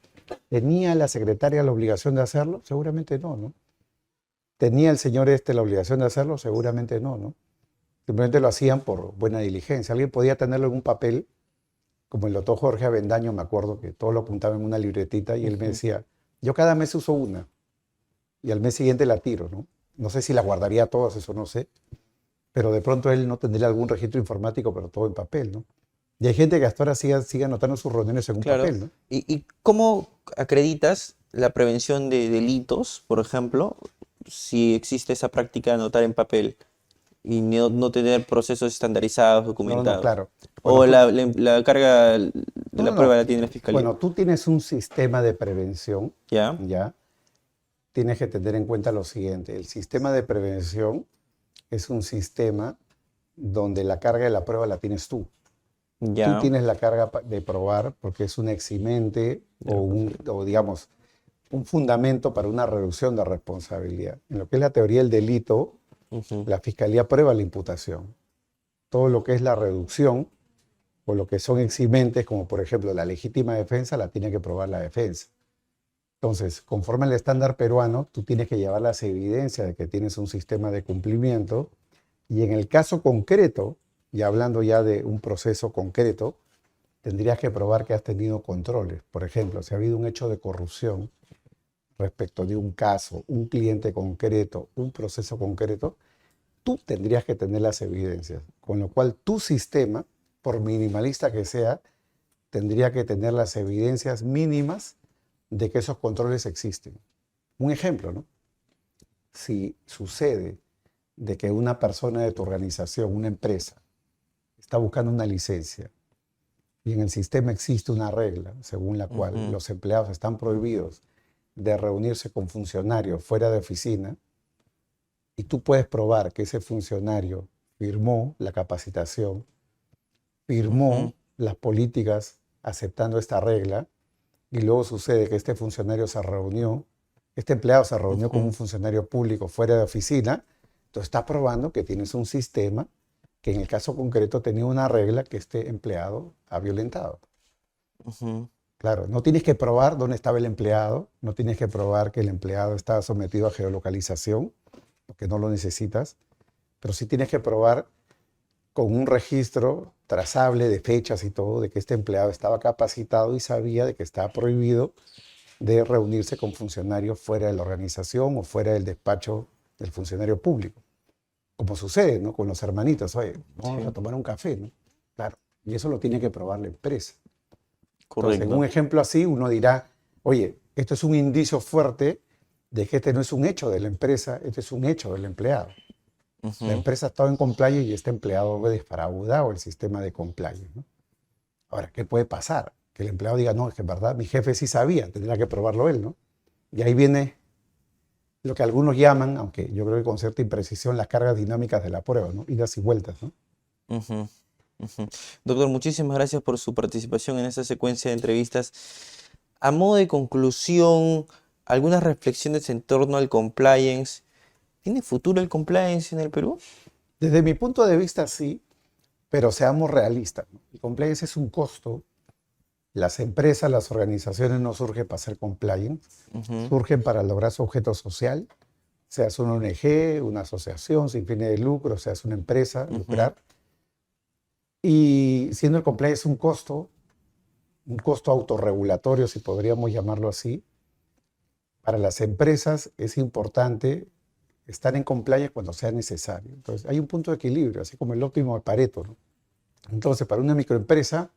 ¿Tenía la secretaria la obligación de hacerlo? Seguramente no, ¿no? ¿Tenía el señor este la obligación de hacerlo? Seguramente no, ¿no? Simplemente lo hacían por buena diligencia. Alguien podía tenerlo en un papel, como el doctor Jorge Avendaño, me acuerdo que todo lo apuntaba en una libretita y él me ujú. decía, yo cada mes uso una y al mes siguiente la tiro, ¿no? No sé si la guardaría todas, eso no sé, pero de pronto él no tendría algún registro informático, pero todo en papel, ¿no? Y hay gente que hasta ahora sigue anotando sus reuniones en un Claro. papel, ¿no? ¿Y cómo acreditas la prevención de delitos, por ejemplo, si existe esa práctica de anotar en papel y no tener procesos estandarizados, No, no, documentados? claro. Bueno, ¿O la carga de no, no, la prueba no. la tiene la fiscalía? Bueno, tú tienes un sistema de prevención, ¿Ya? ¿ya? Tienes que tener en cuenta lo siguiente. El sistema de prevención es un sistema donde la carga de la prueba la tienes tú. Tú ¿Ya? tienes la carga de probar porque es un eximente De responsabilidad. o digamos, un fundamento para una reducción de responsabilidad. En lo que es la teoría del delito, Ujú, la fiscalía prueba la imputación. Todo lo que es la reducción o lo que son eximentes, como por ejemplo la legítima defensa, la tiene que probar la defensa. Entonces, conforme al estándar peruano, tú tienes que llevar las evidencias de que tienes un sistema de cumplimiento y en el caso concreto, y hablando ya de un proceso concreto, tendrías que probar que has tenido controles. Por ejemplo, si ha habido un hecho de corrupción respecto de un caso, un cliente concreto, un proceso concreto, tú tendrías que tener las evidencias, con lo cual tu sistema, por minimalista que sea, tendría que tener las evidencias mínimas de que esos controles existen. Un ejemplo, ¿no? Si sucede de que una persona de tu organización, una empresa, está buscando una licencia y en el sistema existe una regla según la cual los empleados están prohibidos de reunirse con funcionarios fuera de oficina, y tú puedes probar que ese funcionario firmó la capacitación, firmó las políticas aceptando esta regla, y luego sucede que este funcionario se reunió, este empleado se reunió con un funcionario público fuera de oficina, entonces está probando que tienes un sistema que en el caso concreto tenía una regla que este empleado ha violentado. Claro, no tienes que probar dónde estaba el empleado, no tienes que probar que el empleado estaba sometido a geolocalización, porque no lo necesitas, pero sí tienes que probar con un registro trazable de fechas y todo, de que este empleado estaba capacitado y sabía de que estaba prohibido de reunirse con funcionarios fuera de la organización o fuera del despacho del funcionario público. Como sucede, ¿no? Con los hermanitos, oye, vamos a tomar un café, ¿no? Claro, y eso lo tiene que probar la empresa. Entonces, en un ejemplo así, uno dirá, oye, esto es un indicio fuerte de que este no es un hecho de la empresa, este es un hecho del empleado. La empresa ha estado en compliance y este empleado ha defraudado el sistema de compliance, ¿no? Ahora, ¿qué puede pasar? Que el empleado diga, no, es que en verdad mi jefe sí sabía, tendrá que probarlo él, ¿no? Y ahí viene lo que algunos llaman, aunque yo creo que con cierta imprecisión, las cargas dinámicas de la prueba, ¿no? Idas y vueltas, ¿no? Doctor, muchísimas gracias por su participación en esta secuencia de entrevistas. A modo de conclusión, algunas reflexiones en torno al compliance. ¿Tiene futuro el compliance en el Perú? Desde mi punto de vista, sí, pero seamos realistas, ¿no? El compliance es un costo. Las empresas, las organizaciones no surgen para ser compliance, surgen para lograr su objeto social, seas una ONG, una asociación sin fines de lucro, seas una empresa, lucrar. Y siendo el compliance un costo autorregulatorio, si podríamos llamarlo así, para las empresas es importante estar en compliance cuando sea necesario. Entonces, hay un punto de equilibrio, así como el óptimo de Pareto, ¿no? Entonces, para una microempresa,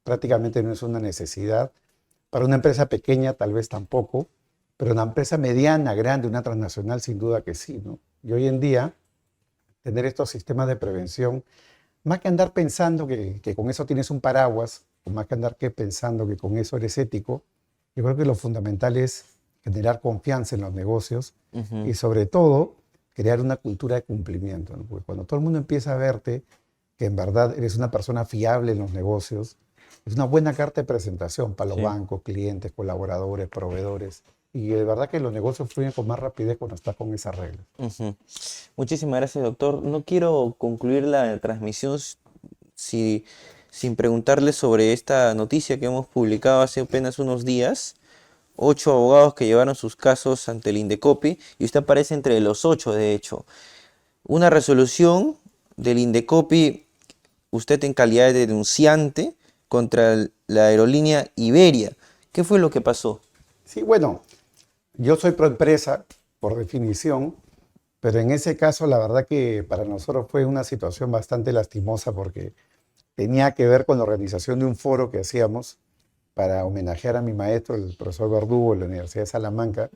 prácticamente no es una necesidad. Para una empresa pequeña, tal vez tampoco, pero una empresa mediana, grande, una transnacional, sin duda que sí, ¿no? Y hoy en día, tener estos sistemas de prevención, más que andar pensando que con eso tienes un paraguas, o más que andar pensando que con eso eres ético, yo creo que lo fundamental es generar confianza en los negocios y sobre todo crear una cultura de cumplimiento, ¿no? Porque cuando todo el mundo empieza a verte que en verdad eres una persona fiable en los negocios, es una buena carta de presentación para los bancos, clientes, colaboradores, proveedores. Y de verdad que los negocios fluyen con más rapidez cuando estás con esas reglas. Muchísimas gracias, doctor. No quiero concluir la transmisión sin preguntarle sobre esta noticia que hemos publicado hace apenas unos días. 8 abogados que llevaron sus casos ante el Indecopi, y usted aparece entre los 8, de hecho. Una resolución del Indecopi, usted en calidad de denunciante contra la aerolínea Iberia. ¿Qué fue lo que pasó? Sí, bueno, yo soy proempresa, por definición, pero en ese caso la verdad que para nosotros fue una situación bastante lastimosa porque tenía que ver con la organización de un foro que hacíamos para homenajear a mi maestro, el profesor Verdugo, de la Universidad de Salamanca,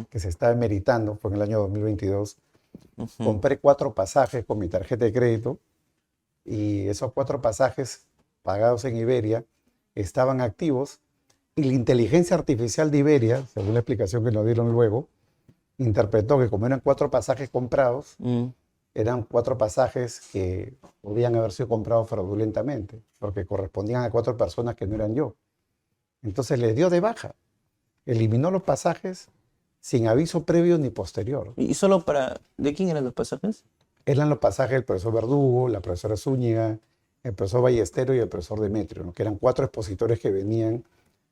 que se estaba emeritando, fue en el año 2022. Compré 4 pasajes con mi tarjeta de crédito y esos 4 pasajes pagados en Iberia estaban activos y la inteligencia artificial de Iberia, según la explicación que nos dieron luego, interpretó que como eran 4 pasajes comprados, eran 4 pasajes que podían haber sido comprados fraudulentamente, porque correspondían a 4 personas que no eran yo. Entonces les dio de baja, eliminó los pasajes sin aviso previo ni posterior. ¿Y solo para... ¿De quién eran los pasajes? Eran los pasajes del profesor Verdugo, la profesora Zúñiga, el profesor Ballestero y el profesor Demetrio, ¿no? Que eran 4 expositores que venían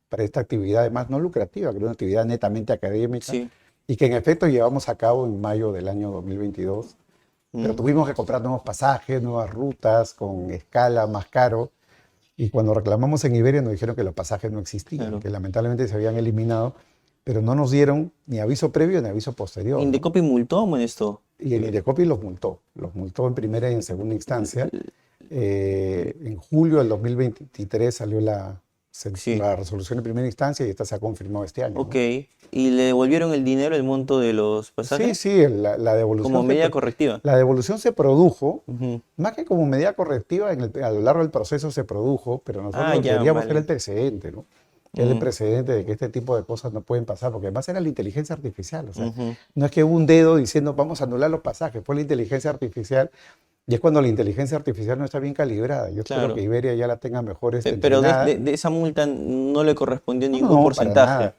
para esta actividad, además no lucrativa, que era una actividad netamente académica, y que en efecto llevamos a cabo en mayo del año 2022. Pero tuvimos que comprar nuevos pasajes, nuevas rutas, con escala más caro. Y cuando reclamamos en Iberia nos dijeron que los pasajes no existían, que lamentablemente se habían eliminado, pero no nos dieron ni aviso previo ni aviso posterior. ¿Indecopi multó o amonestó? Y el Indecopi los multó en primera y en segunda instancia. En julio del 2023 salió Sí. la resolución de primera instancia y esta se ha confirmado este año, ¿no? Ok. ¿Y le devolvieron el dinero, el monto de los Sí, pasajes? sí, la devolución Como medida se, correctiva. la devolución se produjo, Ujú. más que como medida correctiva, a lo largo del proceso se produjo, pero nosotros Ah, lo que ya, queríamos era vale. el precedente, ¿no? Era el Mm, precedente de que este tipo de cosas no pueden pasar, porque además era la inteligencia artificial, o sea, ujú. no es que hubo un dedo diciendo vamos a anular los pasajes, fue la inteligencia artificial, y es cuando la inteligencia artificial no está bien calibrada. Yo espero que Claro. Iberia ya la tenga mejor Pero entrenada. de esa multa no le correspondió No, no, ningún no, porcentaje.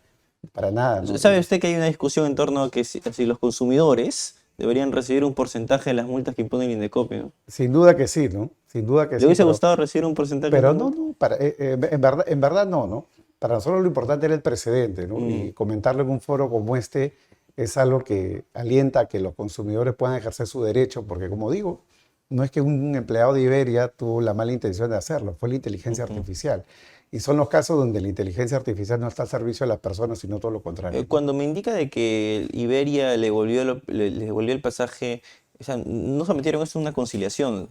para nada, ¿no? ¿Sabe usted que hay una discusión en torno a que si los consumidores deberían recibir un porcentaje de las multas que impone el Indecopi, ¿no? Sin duda que sí, ¿no? Sin duda que ¿Le sí, hubiese gustado recibir un porcentaje de pero esa no, multa? no, en verdad no, ¿no? Para nosotros lo importante era el precedente, ¿no? Mm, Y comentarlo en un foro como este es algo que alienta a que los consumidores puedan ejercer su derecho, porque como digo, no es que un empleado de Iberia tuvo la mala intención de hacerlo, fue la inteligencia ujú. artificial. Y son los casos donde la inteligencia artificial no está al servicio de las personas, sino todo lo contrario, ¿no? Cuando me indica de que Iberia le devolvió el pasaje, o sea, no sometieron eso a una conciliación.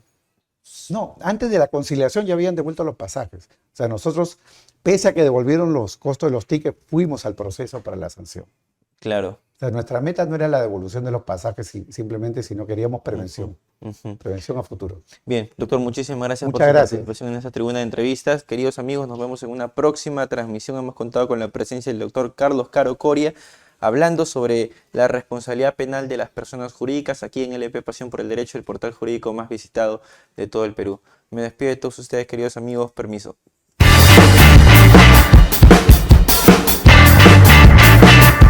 No, antes de la conciliación ya habían devuelto los pasajes. O sea, nosotros, pese a que devolvieron los costos de los tickets, fuimos al proceso para la sanción. Claro. O sea, nuestra meta no era la devolución de los pasajes simplemente, sino queríamos Ujú, prevención, ujú. prevención a futuro. Bien, doctor, muchísimas gracias por Muchas su gracias. participación en esta tribuna de entrevistas. Queridos amigos, nos vemos en una próxima transmisión. Hemos contado con la presencia del doctor Carlos Caro Coria, hablando sobre la responsabilidad penal de las personas jurídicas aquí en LP Pasión por el Derecho, el portal jurídico más visitado de todo el Perú. Me despido de todos ustedes, queridos amigos. Permiso.